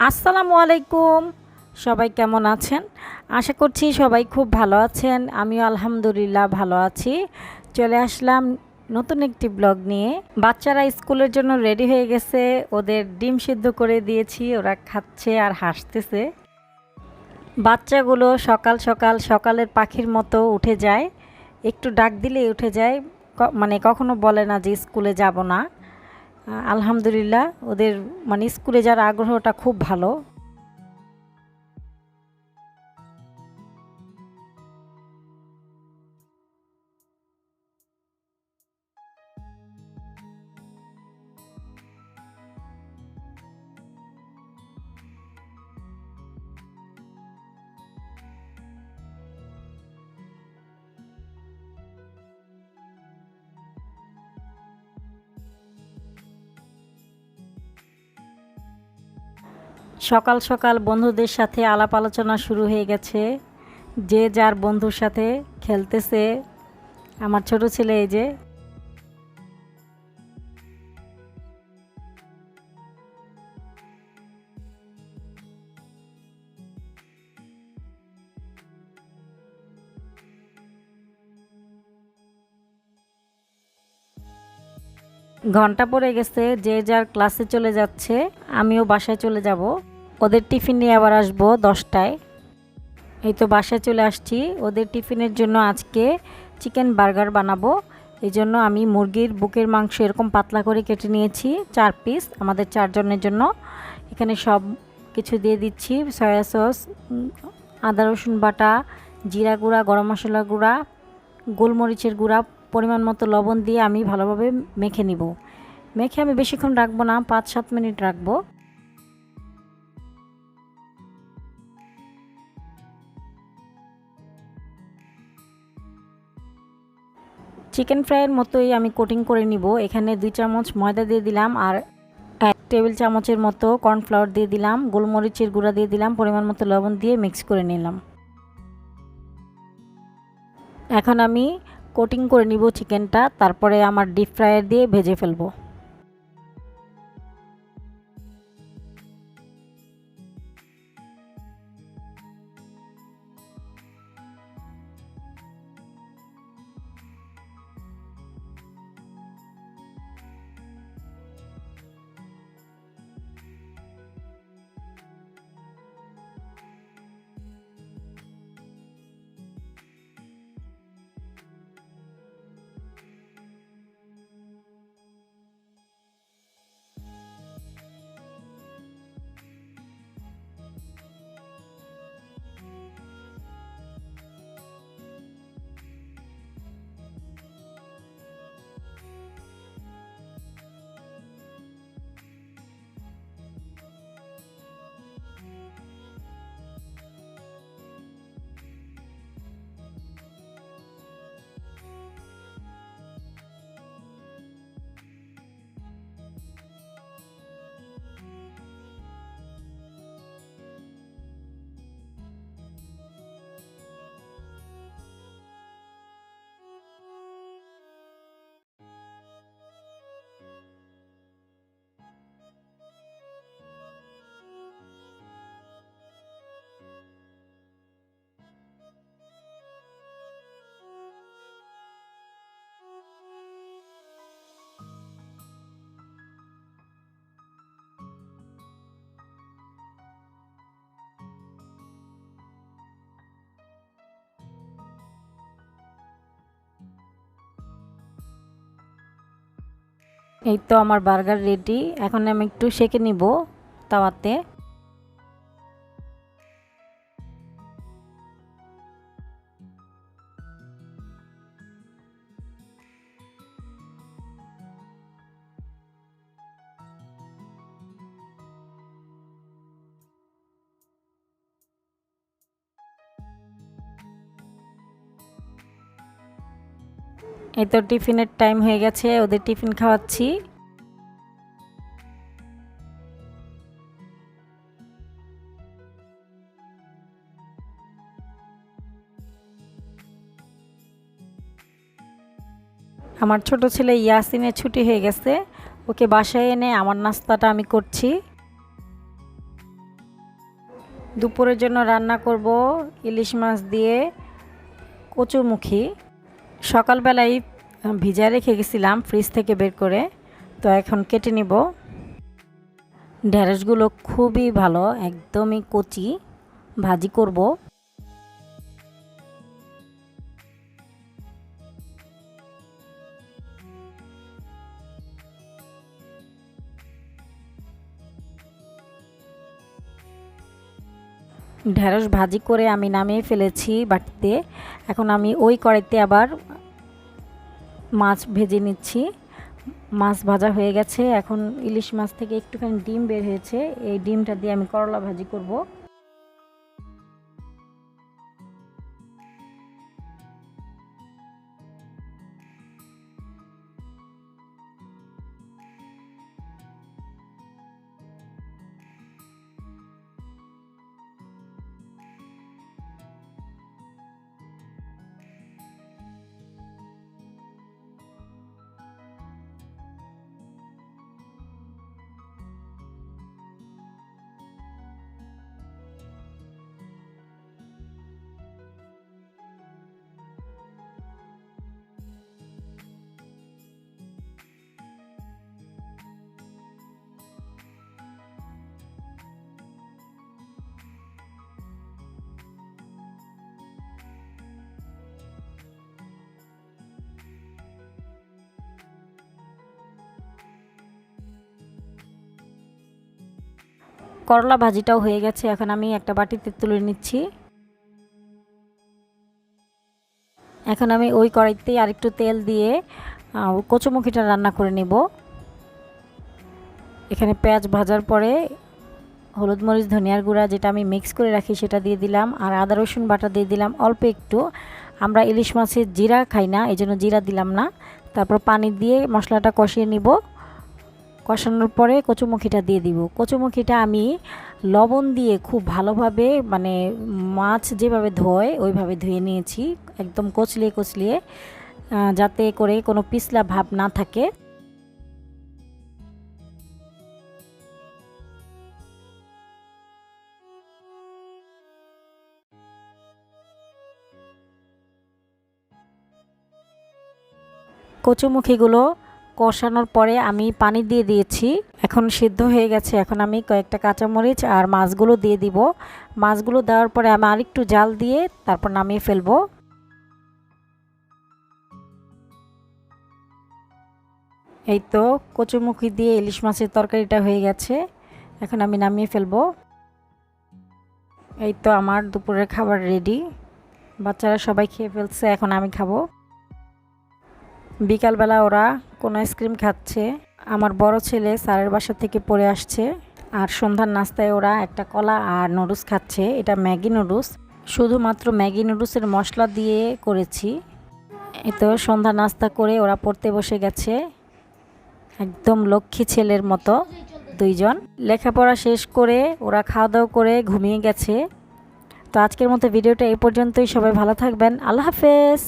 আসসালামু আলাইকুম। সবাই কেমন আছেন? আশা করছি সবাই খুব ভালো আছেন। আমিও আলহামদুলিল্লাহ ভালো আছি। চলে আসলাম নতুন একটি ব্লগ নিয়ে। বাচ্চারা স্কুলের জন্য রেডি হয়ে গেছে। ওদের ডিম সিদ্ধ করে দিয়েছি, ওরা খাচ্ছে আর হাসতেছে। বাচ্চাগুলো সকাল সকাল সকালের পাখির মতো উঠে যায়, একটু ডাক দিলেই উঠে যায়। মানে কখনো বলে না যে স্কুলে যাব না। আলহামদুলিল্লাহ ওদের মানে স্কুলে যাওয়ার আগ্রহটা খুব ভালো। সকাল সকাল বন্ধুদের সাথে আলাপ আলোচনা শুরু হয়ে গেছে, যে যার বন্ধুর সাথে খেলতেছে। আমার ছোট ছেলে এই যে ঘন্টা পড়ে গেছে, যে যার ক্লাসে চলে যাচ্ছে। আমিও বাসায় চলে যাব, ওদের টিফিন নিয়ে আবার আসবো 10টায়। এই তো বাসায় চলে আসছি। ওদের টিফিনের জন্য আজকে চিকেন বার্গার বানাবো। এই জন্য আমি মুরগির বুকের মাংস এরকম পাতলা করে কেটে নিয়েছি 4 পিস, আমাদের 4 জনের জন্য। এখানে সব কিছু দিয়ে দিচ্ছি, সয়া সস, আদা রসুন বাটা, জিরা গুঁড়া, গরম মশলা গুঁড়া, গোলমরিচের গুঁড়া, পরিমাণ মতো লবণ দিয়ে আমি ভালোভাবে মেখে নিব। মেখে আমি বেশিক্ষণ রাখবো না, 5-7 মিনিট রাখবো। চিকেন ফ্রাইয়ের মতোই আমি কোটিং করে নিব। এখানে 2 চামচ ময়দা দিয়ে দিলাম আর 1 টেবিল চামচের মতো কর্নফ্লাওয়ার দিয়ে দিলাম, গোলমরিচের গুঁড়া দিয়ে দিলাম, পরিমাণ মতো লবণ দিয়ে মিক্স করে নিলাম। এখন আমি কোটিং করে নিব চিকেনটা, তারপরে আমার ডিপ ফ্রায়ার দিয়ে ভেজে ফেলবো। এই তো আমার বার্গার রেডি। এখন আমি একটু সেঁকে নিব তাওয়াতে। এই তো টিফিনের টাইম হয়ে গেছে, ওদের টিফিন খাওয়াচ্ছি। আমার ছোট ছেলে ইয়াসিনের ছুটি হয়ে গেছে, ওকে বাসায় এনে আমার নাস্তাটা আমি করছি। দুপুরের জন্য রান্না করব ইলিশ মাছ দিয়ে কচুমুখী। সকালবেলায় ভিজায় রেখে গেছিলাম ফ্রিজ থেকে বের করে, তো এখন কেটে নিব। ঢেঁড়সগুলো খুবই ভালো, একদমই কচি, ভাজি করব। ঢেঁড়স ভাজি করে আমি নামিয়ে ফেলেছি বাটিতে। এখন আমি ওই কড়াইতে আবার মাছ ভেজে নিচ্ছি। মাছ ভাজা হয়ে গেছে, এখন ইলিশ মাছ থেকে একটুখানি ডিম বের হয়েছে, এই ডিমটা দিয়ে আমি করলা ভাজি করব। করলা ভাজিটাও হয়ে গেছে, এখন আমি একটা বাটিতে তুলে নিচ্ছি। এখন আমি ওই কড়াইতে আরেকটু তেল দিয়ে কচুমুখিটা রান্না করে নেব। এখানে পেঁয়াজ ভাজার পরে হলুদ মরিচ ধনিয়ার গুঁড়া যেটা আমি মিক্স করে রাখি সেটা দিয়ে দিলাম, আর আদা রসুন বাটা দিয়ে দিলাম অল্প একটু। আমরা ইলিশ মাছের জিরা খাই না, এই জন্য জিরা দিলাম না। তারপর পানি দিয়ে মশলাটা কষিয়ে নিব। কষানোর পরে কচুমুখিটা দিয়ে দিব। কচুমুখিটা আমি লবণ দিয়ে খুব ভালোভাবে, মানে মাছ যেভাবে ধোয় ওইভাবে ধুয়ে নিয়েছি, একদম কচলিয়ে কচলিয়ে, যাতে করে কোনো পিছলা ভাব না থাকে। কচুমুখিগুলো কষানোর পরে আমি পানি দিয়ে দিয়েছি, এখন সিদ্ধ হয়ে গেছে। এখন আমি কয়েকটা কাঁচামরিচ আর মাছগুলো দিয়ে দিব। মাছগুলো দেওয়ার পরে আমি আরেকটু জাল দিয়ে তারপর নামিয়ে ফেলবো। এই তো কচুমুখি দিয়ে ইলিশ মাছের তরকারিটা হয়ে গেছে, এখন আমি নামিয়ে ফেলবো। এই তো আমার দুপুরের খাবার রেডি, বাচ্চারা সবাই খেয়ে ফেলছে, এখন আমি খাবো। বিকালবেলা ওরা কোনো আইসক্রিম খাচ্ছে, আমার বড় ছেলে স্যারের বাসা থেকে পড়ে আসছে, আর সন্ধ্যার নাস্তায় ওরা একটা কলা আর নুডলস খাচ্ছে। এটা ম্যাগি নুডলস, শুধুমাত্র ম্যাগি নুডলসের মশলা দিয়ে করেছি। এই তো সন্ধ্যা নাস্তা করে ওরা পড়তে বসে গেছে, একদম লক্ষ্মী ছেলের মতো দুইজন। লেখাপড়া শেষ করে ওরা খাওয়া দাওয়া করে ঘুমিয়ে গেছে। তো আজকের মতো ভিডিওটা এই পর্যন্তই। সবাই ভালো থাকবেন, আল্লাহ হাফেজ।